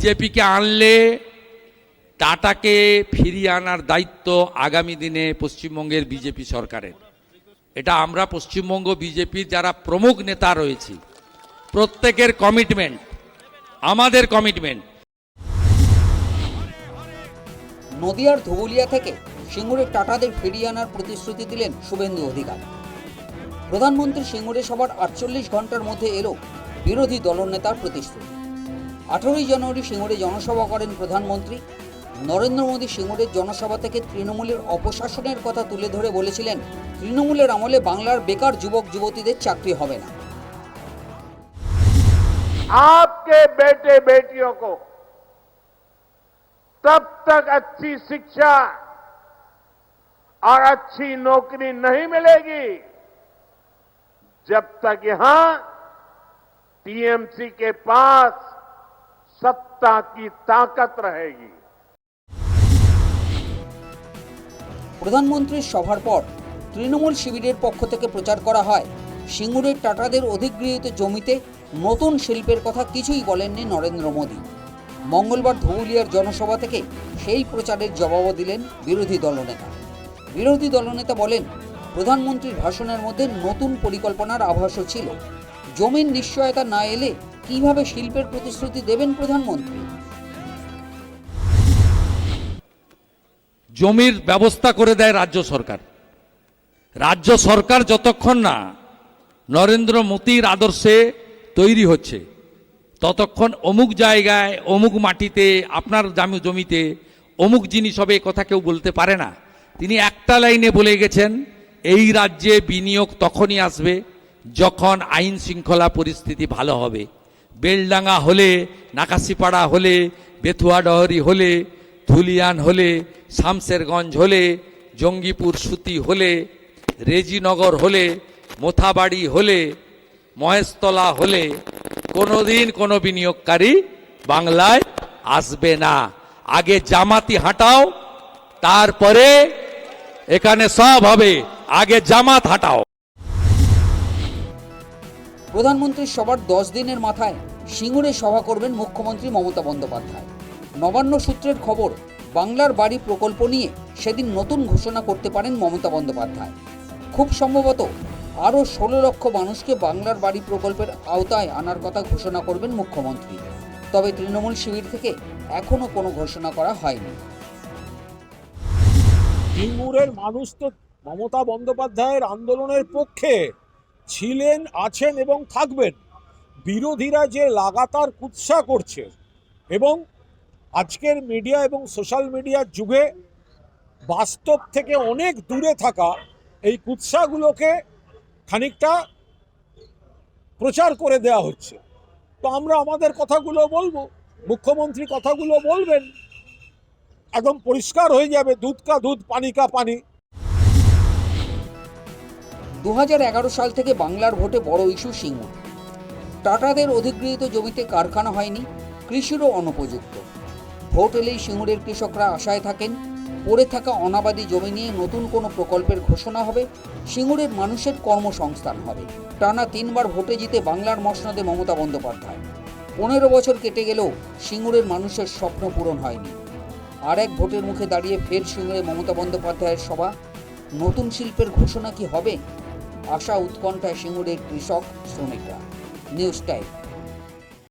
বিজেপিকে আনলে টাটাকে ফিরিয়ে আনার দায়িত্ব আগামী দিনে পশ্চিমবঙ্গের বিজেপি সরকারের। এটা আমরা পশ্চিমবঙ্গ বিজেপির যারা প্রমুখ নেতা রয়েছি প্রত্যেকের কমিটমেন্ট, আমাদের কমিটমেন্ট। নদিয়ার ধুবুলিয়া থেকে সিঙ্গুরে টাটাদের ফিরিয়ে আনার প্রতিশ্রুতি দিলেন শুভেন্দু অধিকারী। প্রধানমন্ত্রী সিঙ্গুরে সভার 48 ঘন্টার মধ্যে এলো বিরোধী দলনেতার প্রতিশ্রুতি। 18 জানুয়ারি সিঙ্গুরে জনসভা করেন প্রধানমন্ত্রী। নরেন্দ্র মোদী সিঙ্গুরের জনসভা থেকে তৃণমূলের অপশাসনের কথা তুলে ধরে বলেছিলেন, তৃণমূলের আমলে বাংলার বেকার যুবক যুবতীদের চাকরি হবে না। आपके बेटे बेटियों को तब तक अच्छी शिक्षा और अच्छी नौकरी नहीं मिलेगी जब तक यहां टीएमसी के पास सत्ता की ताकत रहेगी। প্রধানমন্ত্রীর সভার পর তৃণমূল শিবিরের পক্ষ থেকে প্রচার করা হয়, সিঙ্গুরের টাটাদের অধিগৃহীত জমিতে নতুন শিল্পের কথা কিছুই বলেননি নরেন্দ্র মোদী। মঙ্গলবার ধুবুলিয়ার জনসভা থেকে সেই প্রচারের জবাবও দিলেন বিরোধী দলনেতা বলেন, প্রধানমন্ত্রীর ভাষণের মধ্যে নতুন পরিকল্পনার আভাসও ছিল। জমির নিশ্চয়তা না এলে কিভাবে শিল্পের প্রতিশ্রুতি দেবেন প্রধানমন্ত্রী? জমির ব্যবস্থা করে দেয় রাজ্য সরকার। রাজ্য সরকার যতক্ষণ না নরেন্দ্র মোদীর আদর্শে তৈরি হচ্ছে ততক্ষণ অমুক জায়গায় অমুক মাটিতে আপনার জমিতে অমুক জিনিস হবে কথা কেউ বলতে পারে না। তিনি একটা লাইনে বলে গেছেন, এই রাজ্যে বিনিয়োগ তখনই আসবে যখন আইন শৃঙ্খলা পরিস্থিতি ভালো হবে। বেলডাঙ্গা হলে, নাকাশিপাড়া হলে, বেথুয়াডহরি হলে, ধুলিয়ান হলে, শামসেরগঞ্জ হলে, জঙ্গিপুর সুতি হলে, রেজিনগর হলে, মোথাবাড়ি হলে, মহেশতলা হলে কোনোদিন কোনো বিনিয়োগকারী বাংলায় আসবে না। আগে জামাতি হাঁটাও, তারপরে এখানে সব হবে। আগে জামাত হাঁটাও। প্রধানমন্ত্রীর সভার 10 দিনের মাথায় সিঙ্গুরে সভা করবেন মুখ্যমন্ত্রী মমতা বন্দ্যোপাধ্যায়। নবান্ন সূত্রের খবর, বাংলার বাড়ি প্রকল্প নিয়ে সেদিন নতুন ঘোষণা করতে পারেন মমতা বন্দ্যোপাধ্যায়। খুব সম্ভবত আরও 16 লক্ষ মানুষকে বাংলার বাড়ি প্রকল্পের আওতায় আনার কথা ঘোষণা করবেন মুখ্যমন্ত্রী। তবে তৃণমূল শিবির থেকে এখনো কোনো ঘোষণা করা হয়নি। সিঙ্গুরের মানুষ তো মমতা বন্দ্যোপাধ্যায়ের আন্দোলনের পক্ষে ছিলেন, আছেন এবং থাকবেন। বিরোধীরা যে লাগাতার কুৎসা করছে এবং আজকের মিডিয়া এবং সোশ্যাল মিডিয়ার যুগে বাস্তব থেকে অনেক দূরে থাকা এই কুৎসাগুলোকে খানিকটা প্রচার করে দেওয়া হচ্ছে। তো আমরা আমাদের কথাগুলো বলবো, মুখ্যমন্ত্রী কথাগুলো বলবেন, একদম পরিষ্কার হয়ে যাবে, দুধ কা দুধ পানি কা পানি। 2011 সাল থেকে বাংলার ভোটে বড় ইস্যু সিঙ্গুর। টাটাদের অধিগৃহীত জমিতে কারখানা হয়নি, কৃষিরও অনুপযুক্ত। ভোট এলেই সিঙ্গুরের কৃষকরা আশায় থাকেন পড়ে থাকা অনাবাদী জমি নিয়ে নতুন কোনো প্রকল্পের ঘোষণা হবে, সিঙ্গুরের মানুষের কর্মসংস্থান হবে। টানা 3 বার ভোটে জিতে বাংলার মসনদে মমতা বন্দ্যোপাধ্যায়। 15 বছর কেটে গেলেও সিঙ্গুরের মানুষের স্বপ্ন পূরণ হয়নি। আর এক ভোটের মুখে দাঁড়িয়ে ফের সিঙ্গুরে মমতা বন্দ্যোপাধ্যায়ের সভা। নতুন শিল্পের ঘোষণা কি হবে? আশা উৎকণ্ঠায় সিঙ্গুরের কৃষক শ্রমিকরা। News time.